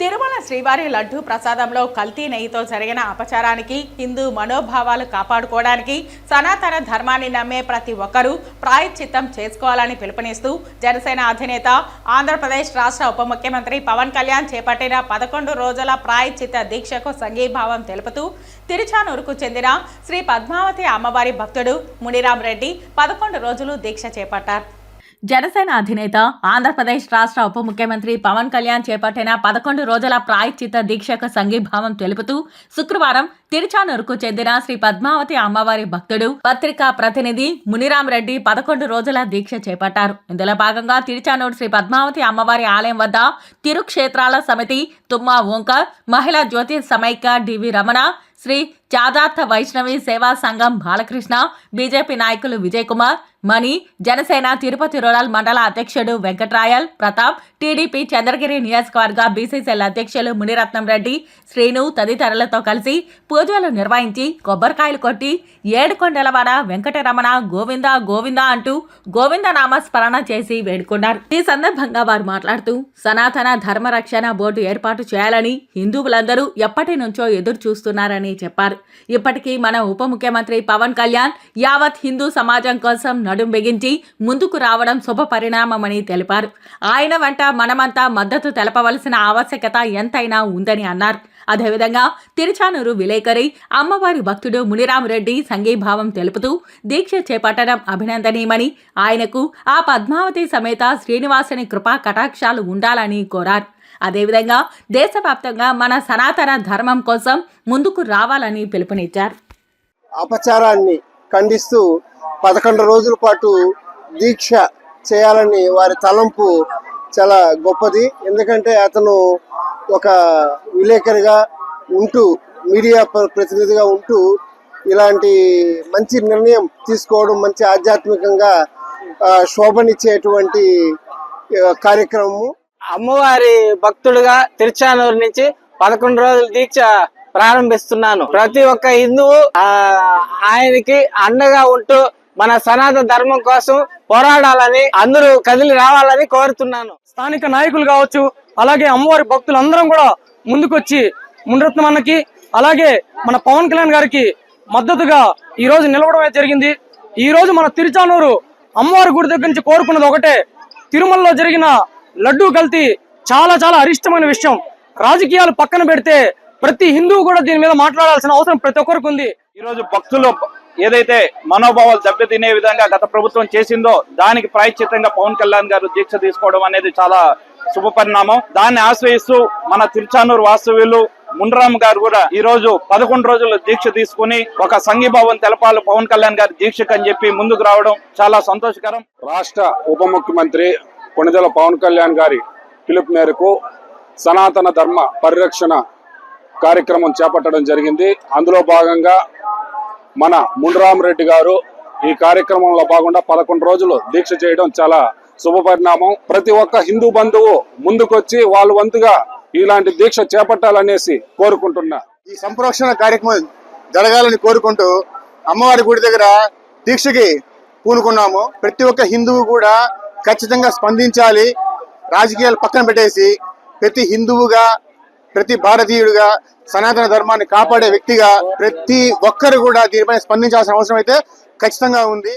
తిరుమల శ్రీవారి లడ్డూ ప్రసాదంలో కల్తీ నెయ్యితో జరిగిన అపచారానికి హిందూ మనోభావాలు కాపాడుకోవడానికి సనాతన ధర్మాన్ని నమ్మే ప్రతి ఒక్కరూ ప్రాయశ్చిత్తం చేసుకోవాలని పిలుపునిస్తూ జనసేన అధినేత ఆంధ్రప్రదేశ్ రాష్ట్ర ఉప ముఖ్యమంత్రి పవన్ కళ్యాణ్ చేపట్టిన 11 రోజుల ప్రాయశ్చిత్త దీక్షకు సంఘీభావం తెలుపుతూ తిరుచానూరుకు చెందిన శ్రీ పద్మావతి అమ్మవారి భక్తుడు మునిరాం రెడ్డి 11 రోజులు దీక్ష చేపట్టారు. జనసేన అధినేత ఆంధ్రప్రదేశ్ రాష్ట్ర ఉప ముఖ్యమంత్రి పవన్ కళ్యాణ్ చేపట్టిన 11 రోజుల ప్రాయశ్చిత్త దీక్షకు సంఘీభావం తెలుపుతూ శుక్రవారం తిరుచానూరుకు చెందిన శ్రీ పద్మావతి అమ్మవారి భక్తుడు పత్రికా ప్రతినిధి మునిరాం రెడ్డి 11 రోజుల దీక్ష చేపట్టారు. ఇందులో భాగంగా తిరుచానూరు శ్రీ పద్మావతి అమ్మవారి ఆలయం వద్ద తిరుక్షేత్రాల సమితి తుమ్మా ఓంకార్, మహిళా జ్యోతి సమైక్య డివి రమణ, శ్రీ చాదార్థ వైష్ణవి సేవా సంఘం బాలకృష్ణ, బీజేపీ నాయకులు విజయ్ కుమార్, మణి, జనసేన తిరుపతి రూరల్ మండల అధ్యక్షుడు వెంకట్రాయల్ ప్రతాప్, టీడీపీ చంద్రగిరి నియోజకవర్గ బీసీసీఎల్ అధ్యక్షులు మునిరత్నం రెడ్డి, శ్రీను తదితరులతో కలిసి పూజలు నిర్వహించి కొబ్బరికాయలు కొట్టి ఏడుకొండలవాడ వెంకటరమణ గోవింద గోవింద అంటూ గోవింద నామ స్మరణ చేసి వేడుకున్నారు. ఈ సందర్భంగా వారు మాట్లాడుతూ సనాతన ధర్మ రక్షణ బోర్డు ఏర్పాటు చేయాలని హిందువులందరూ ఎప్పటి నుంచో ఎదురు చూస్తున్నారని చెప్పారు. ఇప్పటికీ మన ఉప ముఖ్యమంత్రి పవన్ కళ్యాణ్ యావత్ హిందూ సమాజం కోసం నడుం బిగించి ముందుకు రావడం శుభ పరిణామమని తెలిపారు. ఆయన వెంట మనమంతా మద్దతు తెలపవలసిన ఆవశ్యకత ఎంతైనా ఉందని అన్నారు. అదేవిధంగా తిరుచానూరు విలేకరి అమ్మవారి భక్తుడు మునిరాం రెడ్డి సంఘీభావం తెలుపుతూ దీక్ష చేపట్టడం అభినందనీయమని, ఆయనకు ఆ పద్మావతి సమేత శ్రీనివాసుని కృపా కటాక్షాలు ఉండాలని కోరారు. అదేవిధంగా దేశవ్యాప్తంగా మన సనాతన ధర్మం కోసం ముందుకు రావాలని పిలుపునిచ్చారు. అపచారాన్ని ఖండిస్తూ 11 రోజుల పాటు దీక్ష చేయాలని వారి తలంపు చాలా గొప్పది. ఎందుకంటే అతను ఒక విలేకరిగా ఉంటూ, మీడియా ప్రతినిధిగా ఉంటూ ఇలాంటి మంచి నిర్ణయం తీసుకోవడం మంచి ఆధ్యాత్మికంగా శోభనిచ్చేటువంటి కార్యక్రమము. అమ్మవారి భక్తుడుగా తిరుచానూరు నుంచి 11 రోజుల దీక్ష ప్రారంభిస్తున్నాను. ప్రతి ఒక్క హిందువు ఆయనకి అండగా ఉంటూ మన సనాతన ధర్మం కోసం పోరాడాలని, అందరూ కదిలి రావాలని కోరుతున్నాను. స్థానిక నాయకులు కావచ్చు, అలాగే అమ్మవారి భక్తులు అందరం కూడా ముందుకొచ్చి మునిరత్నం అన్నకి అలాగే మన పవన్ కళ్యాణ్ గారికి మద్దతుగా ఈ రోజు నిలవడమే జరిగింది. ఈ రోజు మన తిరుచానూరు అమ్మవారి గుడి దగ్గర నుంచి కోరుకున్నది ఒకటే, తిరుమలలో జరిగిన లడ్డూ కల్తీ చాలా చాలా అరిష్టమైన విషయం. రాజకీయాలు పక్కన పెడితే ప్రతి హిందువు కూడా దీని మీద మాట్లాడాల్సిన అవసరం ప్రతి ఒక్కరికి ఉంది. ఈ రోజు భక్తులు ఏదైతే మనోభావాలు దెబ్బతినే విధంగా గత ప్రభుత్వం చేసిందో దానికి ప్రాయశ్చిత్తంగా పవన్ కళ్యాణ్ గారు దీక్ష తీసుకోవడం అనేది చాలా శుభ పరిణామం. దాన్ని ఆశ్రయిస్తూ మన తిరుచానూరు వాస్తవ్యులు మునిరాం గారు కూడా ఈ రోజు 11 రోజులు దీక్ష తీసుకుని ఒక సంఘీభావం తెలపాలి పవన్ కళ్యాణ్ గారి దీక్షకు అని చెప్పి ముందుకు రావడం చాలా సంతోషకరం. రాష్ట్ర ఉప ముఖ్యమంత్రి కొణిదెల పవన్ కళ్యాణ్ గారి పిలుపు మేరకు సనాతన ధర్మ పరిరక్షణ కార్యక్రమం చేపట్టడం జరిగింది. అందులో భాగంగా మన మునిరాం రెడ్డి గారు ఈ కార్యక్రమంలో భాగంగా 11 రోజులు దీక్ష చేయడం చాలా శుభ పరిణామం. ప్రతి ఒక్క హిందూ బంధువు ముందుకొచ్చి వాళ్ళ వంతుగా ఇలాంటి దీక్ష చేపట్టాలనేసి కోరుకుంటున్నా. ఈ సంప్రోక్షణ కార్యక్రమం జరగాలని కోరుకుంటూ అమ్మవారి గుడి దగ్గర దీక్షకి పూనుకున్నాము. ప్రతి ఒక్క హిందువు కూడా ఖచ్చితంగా స్పందించాలి. రాజకీయాలు పక్కన పెట్టేసి ప్రతి హిందువుగా, ప్రతి భారతీయుడిగా, సనాతన ధర్మాన్ని కాపాడే వ్యక్తిగా ప్రతి ఒక్కరు కూడా దీనిపై స్పందించాల్సిన అవసరం అయితే ఖచ్చితంగా ఉంది.